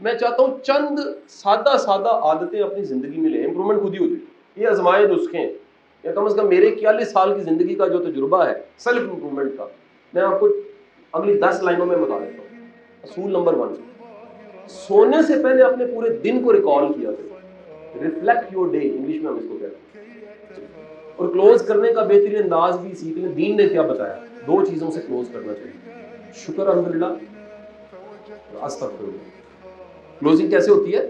मैं चाहता हूँ चंद सादा सादा आदतें अपनी ज़िंदगी में ले, इंप्रूवमेंट खुद ही हो जाए। ये आजमाए नुस्खे हैं, या कम से कम मेरे 41 साल की ज़िंदगी का जो तजुर्बा है सेल्फ इंप्रूवमेंट का, मैं आपको अगली 10 लाइनों में बता देता हूँ। असूल नंबर 1, सोने से पहले अपने पूरे दिन को रिकॉल किया करें। रिफ्लेक्ट योर डे, इंग्लिश में हम इसको कहते हैं। और क्लोज करने का बेहतरीन अंदाज भी सीख लें। दीन ने क्या बताया, 2 चीज़ों से क्लोज करना चाहिए, शुक्र अल्हम्दुलिल्लाह, अस्तगफिरुल्लाह। क्लोजिंग कैसे होती है?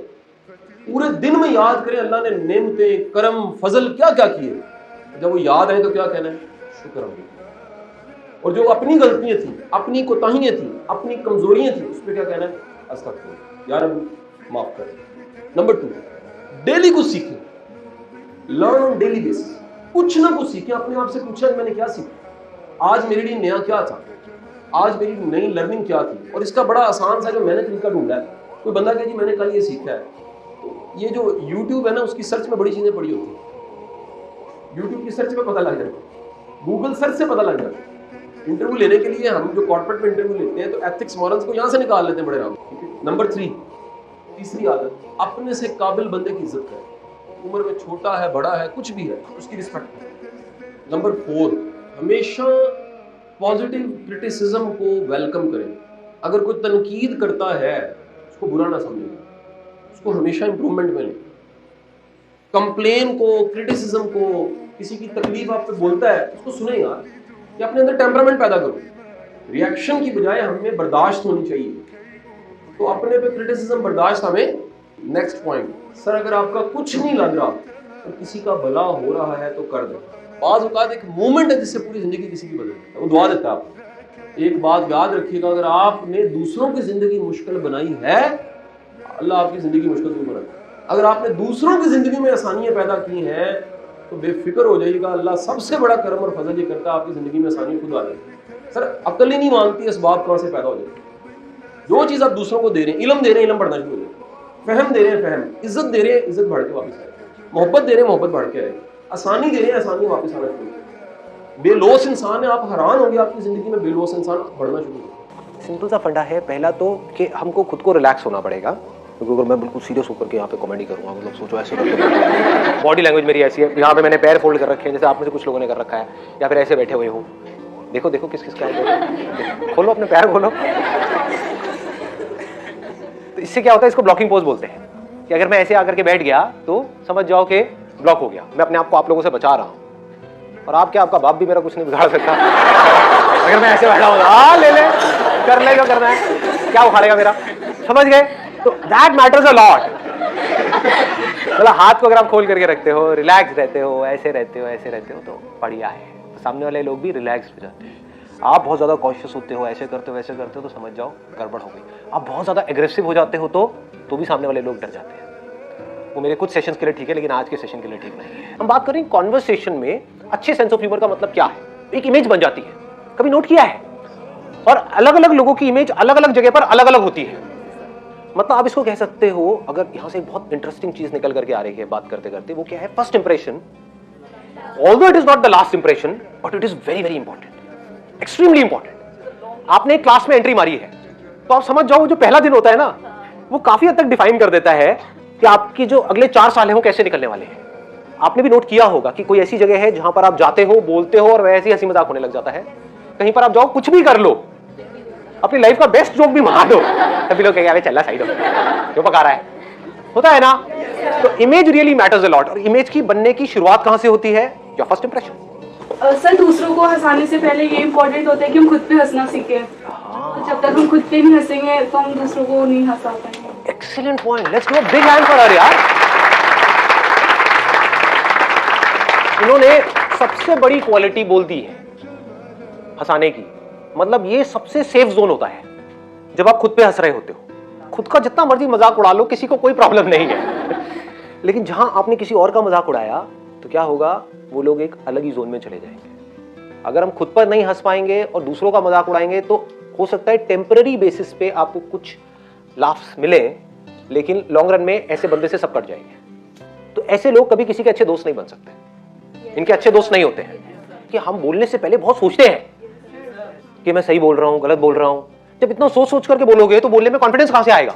पूरे दिन में याद करें अल्लाह ने नेमतें, करम, फजल क्या क्या किए। जब वो याद आए तो क्या कहना है? शुक्र अल्हम्दुलिल्लाह। और जो अपनी गलतियां थी, अपनी कोताहियां थी, अपनी कमजोरियां थी, उस पर क्या कहना है? अस्तगफिरुल्लाह, या रब माफ कर। नंबर 2, डेली कुछ सीखें, लर्न ऑन डेली बेसिस। कुछ ना कुछ सीखें, अपने आप से पूछें मैंने क्या सीखा, आज मेरे लिए नया क्या था, आज मेरी नई लर्निंग क्या थी। और इसका बड़ा आसान सा जो मैंने तरीका ढूंढा है, कोई बंदा कहे जी मैंने कल ये सीखा है, तो ये जो YouTube है ना, उसकी सर्च में बड़ी चीजें पड़ी होती है। YouTube की सर्च में पता लग जाता है, गूगल सर्च से पता लग जाता है। इंटरव्यू लेने के लिए हम जो कॉर्पोरेट में इंटरव्यू लेते हैं तो एथिक्स मॉरल्स को यहाँ से निकाल लेते हैं बड़े आराम। नंबर 3, तीसरी आदत, अपने से काबिल बंदे की इज्जत करें। उम्र में छोटा है, बड़ा है, कुछ भी है, उसकी रिस्पेक्ट करें। नंबर 4, हमेशा पॉजिटिव क्रिटिसिज्म को वेलकम करें। अगर कोई तनकीद करता है उसको बुरा ना समझें, उसको हमेशा इंप्रूवमेंट में लें। कंप्लेन को, क्रिटिसिज्म को, किसी की तकलीफ आप पे बोलता है उसको सुनेगा, या अपने अंदर टेम्परामेंट पैदा करो। रिएक्शन की बजाय हमें बर्दाश्त होनी चाहिए, तो अपने पे क्रिटिसिज्म बर्दाश्त हमें। नेक्स्ट पॉइंट, सर अगर आपका कुछ नहीं लग रहा तो किसी का भला हो रहा है तो कर दो। बाज़ औक़ात एक मोमेंट है जिससे पूरी जिंदगी किसी की बदल जाती है, वो दुआ देता है आपको। एक बात याद रखिएगा, अगर आपने दूसरों की जिंदगी मुश्किल बनाई है, अल्लाह आपकी जिंदगी मुश्किल नहीं बनाए। अगर आपने दूसरों की जिंदगी में आसानियां पैदा की हैं तो बेफिक्र हो जाइएगा, अल्लाह सबसे बड़ा करम और फजल ये करता है, आपकी जिंदगी में आसानी खुद आ जाएगी। सर अक्ल ही नहीं मानती इसबाब कहाँ से पैदा हो जाए। जो चीज़ आप दूसरों को दे रहे हैं, इल्म दे रहे हैं, इल्म बढ़ना शुरू हो जाए, फहम दे रहे हैं, फहम, इज्जत दे रहे हैं, इज्जत बढ़ के वापस आए, मोहब्बत दे रहे हैं, मोहब्बत बढ़ के आए, आसानी दे रहे हैं, आसानी वापस आना शुरू हो। बेलोस इंसान है, आप हैरान होंगे आपकी जिंदगी में बेलोस इंसान बढ़ना शुरू हो। सिंपल सा फंडा है, पहला तो कि हमको खुद को रिलैक्स होना पड़ेगा। क्योंकि अगर मैं बिल्कुल सीरियस होकर के यहाँ पे कॉमेडी करूँगा, मतलब सोचो ऐसे करके बॉडी लैंग्वेज मेरी ऐसी है, यहाँ पे मैंने पैर फोल्ड कर रखे हैं जैसे आप में से कुछ लोगों ने कर रखा है, या फिर ऐसे बैठे हुए हो। देखो देखो किस किस का है, खोलो अपने पैर खोलो। तो इससे क्या होता है, इसको ब्लॉकिंग पोज बोलते हैं, कि अगर मैं ऐसे आकर के बैठ गया तो समझ जाओ कि ब्लॉक हो गया, मैं अपने आप को आप लोगों से बचा रहा हूँ। और आप क्या, आपका बाप भी मेरा कुछ नहीं बिगाड़ सकता। अगर मैं ऐसे बैठा हूँ, ले ले कर ले, जो करना है, क्या उखाड़ेगा मेरा, समझ गए? तो दैट मैटर्स अ लॉट। मतलब हाथ को अगर आप खोल करके रखते हो, रिलैक्स रहते हो, ऐसे रहते हो, ऐसे रहते हो, तो बढ़िया है, तो सामने वाले लोग भी रिलैक्स हो जाते हैं। आप बहुत ज़्यादा कॉन्शियस होते हो, ऐसे करते हो, वैसे करते हो, तो समझ जाओ गड़बड़ हो गई। आप बहुत ज़्यादा एग्रेसिव हो जाते हो तो भी सामने वाले लोग डर जाते हैं। वो मेरे कुछ सेशंस के लिए ठीक है, लेकिन आज के सेशन के लिए ठीक नहीं है। हम बात करें कॉन्वर्सेशन में अच्छे सेंस ऑफ ह्यूमर का मतलब क्या है। एक इमेज बन जाती है, कभी नोट किया है? और अलग अलग लोगों की इमेज अलग अलग जगह पर अलग अलग होती है। मतलब आप इसको कह सकते हो, अगर यहां से एक बहुत इंटरेस्टिंग चीज निकल करके आ रही है बात करते करते, वो क्या है? First impression, although it is not the last impression, but it is very very important, extremely important. आपने एक क्लास में एंट्री मारी है, तो आप समझ जाओ जो पहला दिन होता है ना, वो काफी हद तक डिफाइन कर देता है कि आपकी जो अगले 4 साल है वो कैसे निकलने वाले हैं। आपने भी नोट किया होगा कि कोई ऐसी जगह है जहां पर आप जाते हो, बोलते हो और वैसे ही हंसी मजाक होने लग जाता है। कहीं पर आप जाओ, कुछ भी कर लो, अपनी लाइफ का बेस्ट जोक भी मार दो, तभी लोग कहेंगे चल सही दो, क्यों पका रहा है, होता है ना। तो image really matters a lot. और इमेज की बनने की शुरुआत कहां से होती है? Your first impression. सर दूसरों को हंसाने से पहले ये इम्पोर्टेंट होता है कि हम खुद पे हंसना सीखें। तो जब तक हम खुद पे नहीं हंसेंगे तो हम दूसरों को नहीं हंसा पाएंगे। Excellent point, let's do a big hand for her यार। इन्होंने सबसे बड़ी क्वालिटी बोल दी है हंसाने की। मतलब ये सबसे सेफ जोन होता है जब आप खुद पे हंस रहे होते हो। खुद का जितना मर्जी मजाक उड़ा लो, किसी को कोई प्रॉब्लम नहीं है। लेकिन जहां आपने किसी और का मजाक उड़ाया तो क्या होगा, वो लोग एक अलग ही जोन में चले जाएंगे। अगर हम खुद पर नहीं हंस पाएंगे और दूसरों का मजाक उड़ाएंगे तो हो सकता है टेम्पररी बेसिस पे आपको कुछ लाफ्स मिले, लेकिन लॉन्ग रन में ऐसे बंदे से सब कट जाएंगे। तो ऐसे लोग कभी किसी के अच्छे दोस्त नहीं बन सकते। इनके अच्छे दोस्त नहीं होते हैं कि हम बोलने से पहले बहुत सोचते हैं कि मैं सही बोल रहा हूं, गलत बोल रहा हूं। जब इतना सोच सोच करके बोलोगे तो बोलने में कॉन्फिडेंस कहां से आएगा?